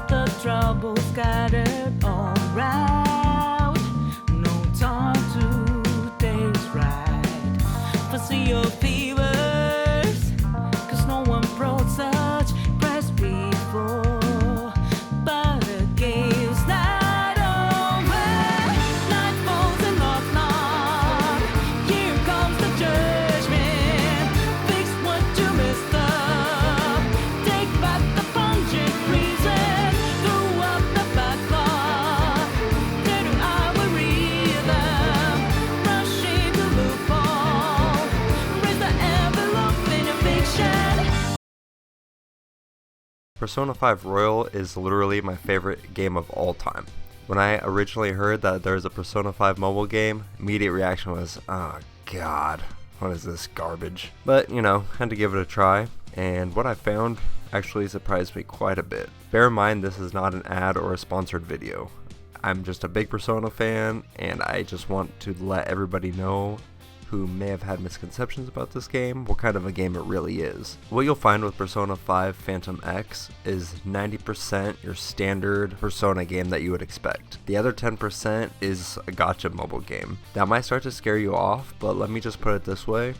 of the trouble scattered all round. No time to taste right. Foresee your fevers, 'cause no one brought such press before. But a game's not over. Night falls and lost not. Here comes the judgment. Fix what you messed up. Take back the pungent reason. Throw up the backlog. Then I will read them. Rush into loophole. Raise the envelope in a fiction. Persona 5 Royal is literally my favorite game of all time. When I originally heard that there was a Persona 5 mobile game, immediate reaction was, oh god, what is this garbage? But, had to give it a try, and what I found actually surprised me quite a bit. Bear in mind, this is not an ad or a sponsored video. I'm just a big Persona fan, and I just want to let everybody know who may have had misconceptions about this game, what kind of a game it really is. What you'll find with Persona 5 Phantom X is 90% your standard Persona game that you would expect. The other 10% is a gacha mobile game. That might start to scare you off, but let me just put it this way.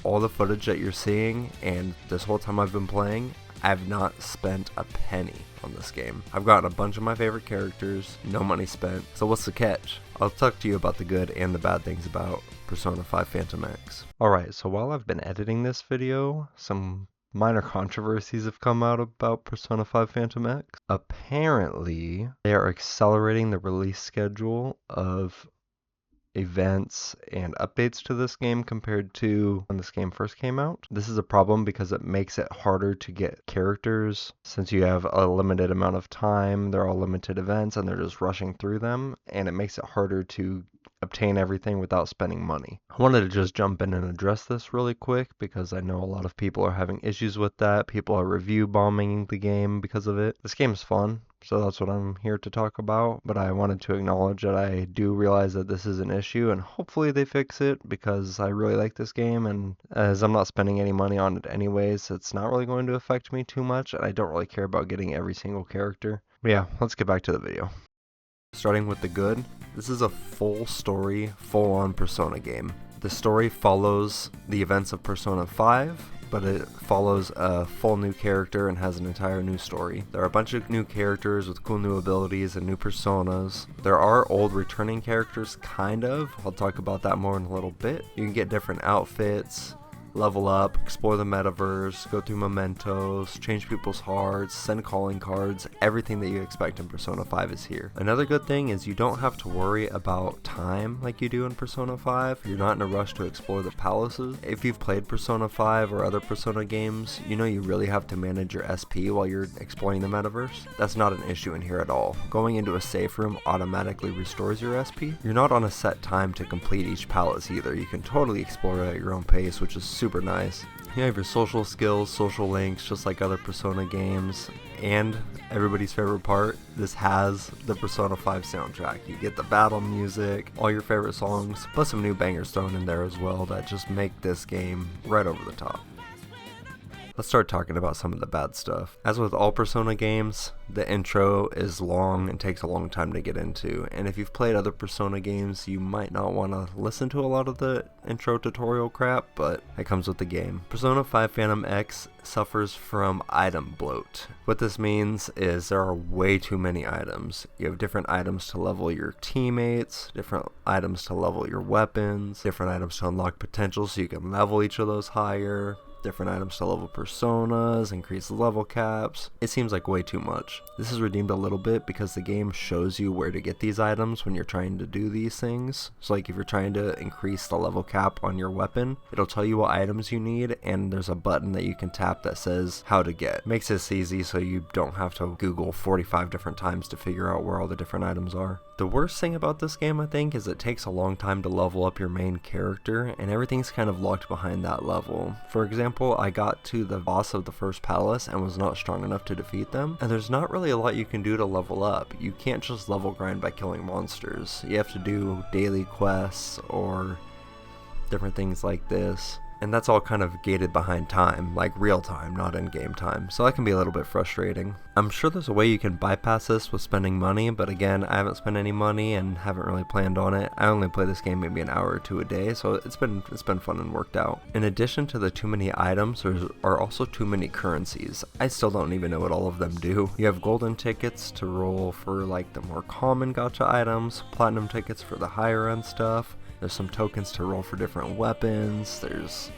All the footage that you're seeing, and this whole time I've been playing, I've not spent a penny on this game. I've gotten a bunch of my favorite characters, no money spent, so what's the catch? I'll talk to you about the good and the bad things about Persona 5 Phantom X. Alright, so while I've been editing this video, some minor controversies have come out about Persona 5 Phantom X. Apparently, they are accelerating the release schedule of events and updates to this game compared to when this game first came out. This is a problem because it makes it harder to get characters since you have a limited amount of time. They're all limited events and they're just rushing through them, and it makes it harder to obtain everything without spending money. I wanted to just jump in and address this really quick because I know a lot of people are having issues with that. People are review bombing the game because of it. This game's fun, so that's what I'm here to talk about, but I wanted to acknowledge that I do realize that this is an issue, and hopefully they fix it because I really like this game, and as I'm not spending any money on it anyways, it's not really going to affect me too much, and I don't really care about getting every single character. But yeah, let's get back to the video. Starting with the good, this is a full story, full-on Persona game. The story follows the events of Persona 5, but it follows a full new character and has an entire new story. There are a bunch of new characters with cool new abilities and new personas. There are old returning characters, kind of. I'll talk about that more in a little bit. You can get different outfits, level up, explore the metaverse, go through mementos, change people's hearts, send calling cards. Everything that you expect in Persona 5 is here. Another good thing is you don't have to worry about time like you do in Persona 5. You're not in a rush to explore the palaces. If you've played Persona 5 or other Persona games, you know you really have to manage your SP while you're exploring the metaverse. That's not an issue in here at all. Going into a safe room automatically restores your SP. You're not on a set time to complete each palace either. You can totally explore at your own pace, which is super nice. You have your social skills, social links, just like other Persona games, and everybody's favorite part, this has the Persona 5 soundtrack. You get the battle music, all your favorite songs, plus some new bangers thrown in there as well that just make this game right over the top. Let's start talking about some of the bad stuff. As with all Persona games, the intro is long and takes a long time to get into, and if you've played other Persona games, you might not want to listen to a lot of the intro tutorial crap, but it comes with the game. Persona 5 Phantom X suffers from item bloat. What this means is there are way too many items. You have different items to level your teammates, different items to level your weapons, different items to unlock potential so you can level each of those higher, different items to level personas, increase level caps. It seems like way too much. This is redeemed a little bit because the game shows you where to get these items when you're trying to do these things. So like if you're trying to increase the level cap on your weapon, it'll tell you what items you need, and there's a button that you can tap that says how to get. Makes this easy so you don't have to Google 45 different times to figure out where all the different items are. The worst thing about this game, I think, is it takes a long time to level up your main character, and everything's kind of locked behind that level. For example, I got to the boss of the first palace and was not strong enough to defeat them, and there's not really a lot you can do to level up. You can't just level grind by killing monsters. You have to do daily quests or different things like this. and that's all kind of gated behind time, like real time, not in-game time, so that can be a little bit frustrating. I'm sure there's a way you can bypass this with spending money, but again, I haven't spent any money and haven't really planned on it. I only play this game maybe an hour or two a day, so it's been fun and worked out. In addition to the too many items, there are also too many currencies. I still don't even know what all of them do. You have golden tickets to roll for like the more common gacha items, platinum tickets for the higher end stuff. There's some tokens to roll for different weapons, there's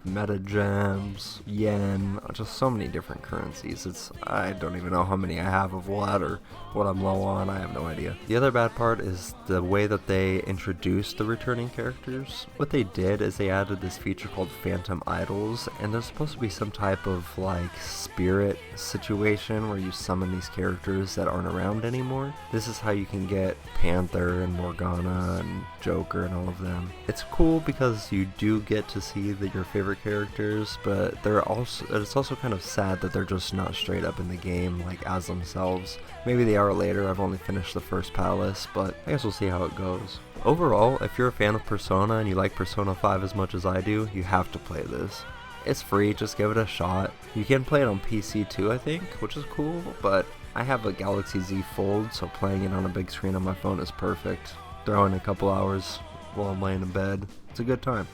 meta gems, yen, just so many different currencies. I don't even know how many I have of what or what I'm low on, I have no idea. The other bad part is the way that they introduced the returning characters. What they did is they added this feature called Phantom Idols, and there's supposed to be some type of like spirit situation where you summon these characters that aren't around anymore. This is how you can get Panther and Morgana and Joker and all of them. It's cool because you do get to see your favorite characters, but it's also kind of sad that they're just not straight up in the game like as themselves. Maybe they are later. I've only finished the first palace, but I guess we'll see how it goes. Overall, if you're a fan of Persona and you like Persona 5 as much as I do, you have to play this. It's free, just give it a shot. You can play it on PC too, I think, which is cool, but I have a Galaxy Z Fold, so playing it on a big screen on my phone is perfect. Throw in a couple hours while I'm laying in bed. It's a good time.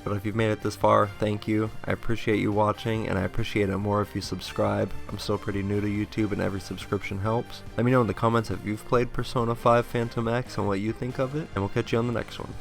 But if you've made it this far, thank you. I appreciate you watching, and I appreciate it more if you subscribe. I'm still pretty new to YouTube, and every subscription helps. Let me know in the comments if you've played Persona 5 Phantom X and what you think of it, and we'll catch you on the next one.